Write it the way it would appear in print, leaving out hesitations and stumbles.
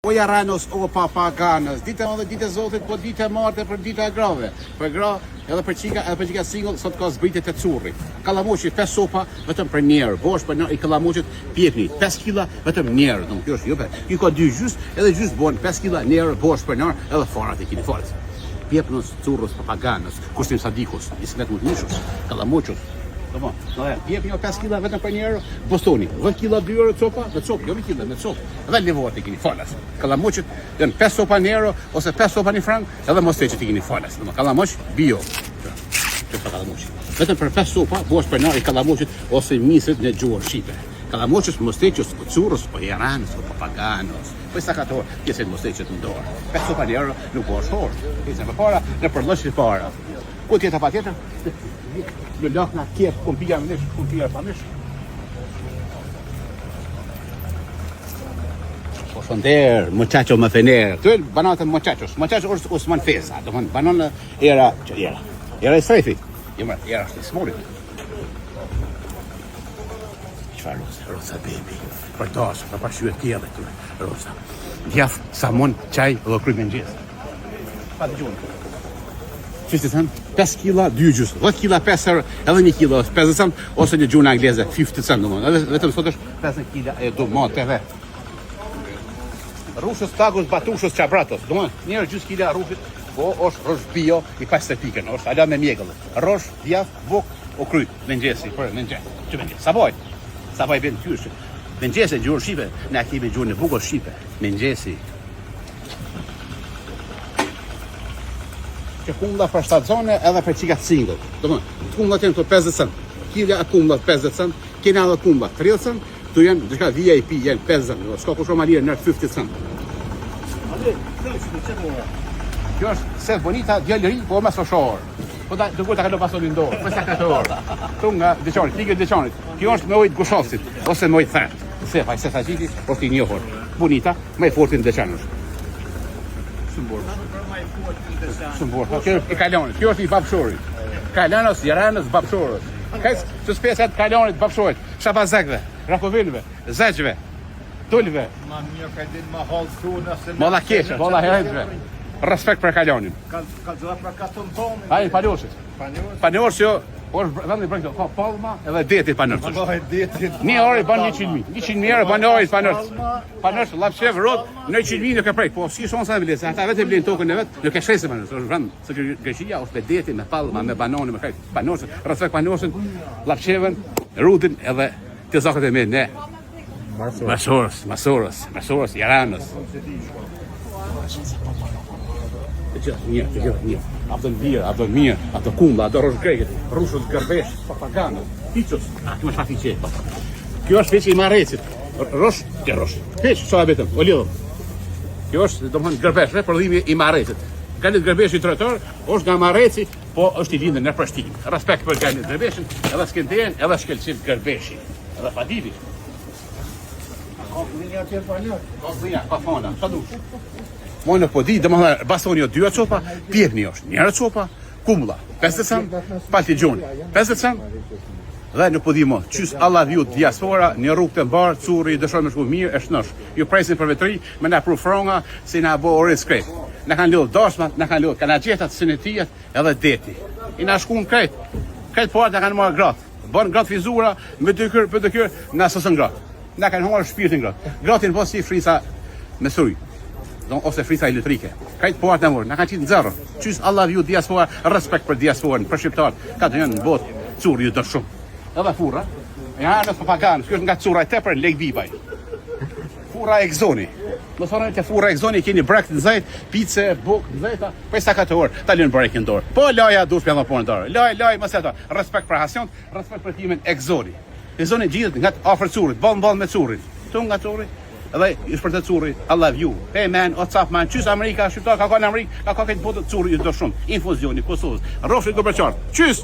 O jaranos, o papaganos, dita edhe dita zotit, po dita martë për dita grave. Për gra, edhe për qika single, sot ka zbritet e curri. Kallamoqi 5 sopa, vetëm për njerë. Bosh për i kallamoqit pjekni, 5 kila, vetëm njerë. Kjo është jope. Kjo ka 2 gjys, edhe gjys bon, 5 kila njerë, bosh për njerë, edhe farat e kini farat. Pjepnos, curros, papaganos, kushtim sadikos, ismet më të nishos, kallamoqos. Jep një 5 kila vetëm për njerë, bostoni, 10 kila 2 euro copa, me copë, jo me kila, me copë, edhe levohat e kini falas. Kallamoqit janë 5 sopa në euro, ose 5 sopa në frank, edhe mosteqit e kini falas. Kallamoq, bio. Vetëm për 5 sopa, bosh për njerë i kallamoqit, ose misrit në gjuhër shqipe. Kallamoqës, mosteqës, curros, po jaranos, po papaganos. Po sa ka torë, pjesën mosteqit në dorë. 5 sopa në euro, nuk po është horë. Pjesën për para, në përlëshit para. Ku tjeta pa tjetër? Në lakna kjep, kum pija më nish, kum pija pa nish. Po shonder, muchacho më fener. Të banatën muchachos. Muchachos është Osman Fesa. Do të banon era e strefi. Era e smorit. Çfarë rosa baby. Për dos, për pashyet tjera këtu. Rosa. Djaf, samon, çaj, dhe kryp mëngjes. Pa dëgjuar. Qështë të thëmë, 5 kila 2 gjys, 10 kila 5 euro, edhe 1 kilo 50 cent, ose një gjuhë në angleze 50 cent, vetëm sot është 50 kila e do ma të dhe. Rushës tagus, batushës, qabratos, njërë gjys kila rushit, po është rosh bio i 50 piken, është ala me mjegëllë. Rosh, djaf, buk, o kry, mëngjesi, për mëngjes, që mëngjes, sabaj ben kyshë. Mëngjesi, gjurë shqipe, ne kemi gjurë në bukë shqipe, mëngjesi. Që kumla për shtazone edhe për qikat single. Kumla të jenë të 50 cent, kilja e kumla 50 cent, kena edhe kumla 30 cent, të jenë dhëshka VIP jenë 50 cent, s'ka ku shumë alirë nërë 50 cent. Kjo është se bonita djallëri, po me së shorë. Po da dukur të kallo pasonin dorë, po sa 4 orë. Tu nga dëqonit, pikët dëqonit. Kjo është me ojtë gushofësit, ose me ojtë thërët. Sefaj, se sa qiti, është i njohër. Bonita, me i fortin dëqanës. Kjo është i kalonit, kjo është i babshorit. Kalonos, jaranos, babshorës. Që speset kalonit, babshorit, shabazekve, rakovinve, zeqve, tullve. Ma mirë ka din ma halë suna se... Mola keqe, mola herëgjve. Respekt për kalonin. Ka gjitha për katën tonë. Hajnë panjoshit. Panjosh jo, është vendi për këto, ka palma edhe detit panjosh. Allah e detit. Një orë ban 100.000. 100.000 euro ban orë panjosh. Panjosh lapshev rrot, në 100.000 nuk e prek, po si shon sa vlen, se ata vetë blen tokën e vet, nuk e shesë panjosh. Është vend, se Greqia është me detin, me palma, me banane, me krejt. Panjosh, respekt panjoshin, lapshevën, rudin edhe të zakët e me ne. Masoros, jaranos. Një. Avdon mirë, ato kumla, ato rosh grekët, rushës gërbesh, papaganos, piqos, kjo është fafi qe. Kjo është feqe i marecit, rosh, feqe, so e betëm, o lidhëm. Kjo është, do më thënë, gërbeshve, përdhimi i marecit. Galit gërbesh i tretër, është nga mareci, po është i lindë në përshtim. Respekt për galit gërbeshin, edhe skentejen, edhe shkelqim gërbeshi, edhe fadili. Ka fona, sa dush. Mojnë po di, dhe më thënë, basoni o 2 copa, pjekni është 1 copa, kumla 50 cent, palti gjoni 50 cent, dhe në po di mo, qys Allah vju diaspora, një rrugë të mbarë, curi, dëshoj me shku mirë, e shnosh. Ju presin për vetëri, me na pru fronga, si na bo orin skrejt. Na kanë lidhë dashmat, na kanë lidhë kanagjetat, sinetijet, edhe deti. I na shku në krejt partë na kanë marrë gratë. Bën gratë fizura, me dëkyr, për dëkyr, na sësën gratë. Na kanë marrë shpirtin gratë. Gratin po si frisa me suj. Ose frisa elektrike. Kajtë po atë në mërë, në kanë qitë në zërë. Qysë Allah vju diaspora, respekt për diasporën, për shqiptarë, ka të njënë në botë, curë ju dërë shumë. Edhe fura, e hanës papaganës, kjo është nga cura e tepër, lejk bibaj. Fura e gzoni. Më thonë të fura e gzoni, keni brekt në zajt, pice, buk, në zajta, për sa 4 orë, ta lënë brek në dorë. Po laja dush për edhe po në dorë. Laj, më seta. Respekt për hasion, respekt për timin e gzoni. E zoni gjithët nga të afër curit, ball me curit. Tu nga curit. Edhe është për të curi, I love you. Hey man, what's up man? Qys Amerika, shqiptar, ka ka në Amerikë, ka ka këtë botë curi ju do shumë. Infuzioni, Kosovës. Rrofshit do për qartë. Qys!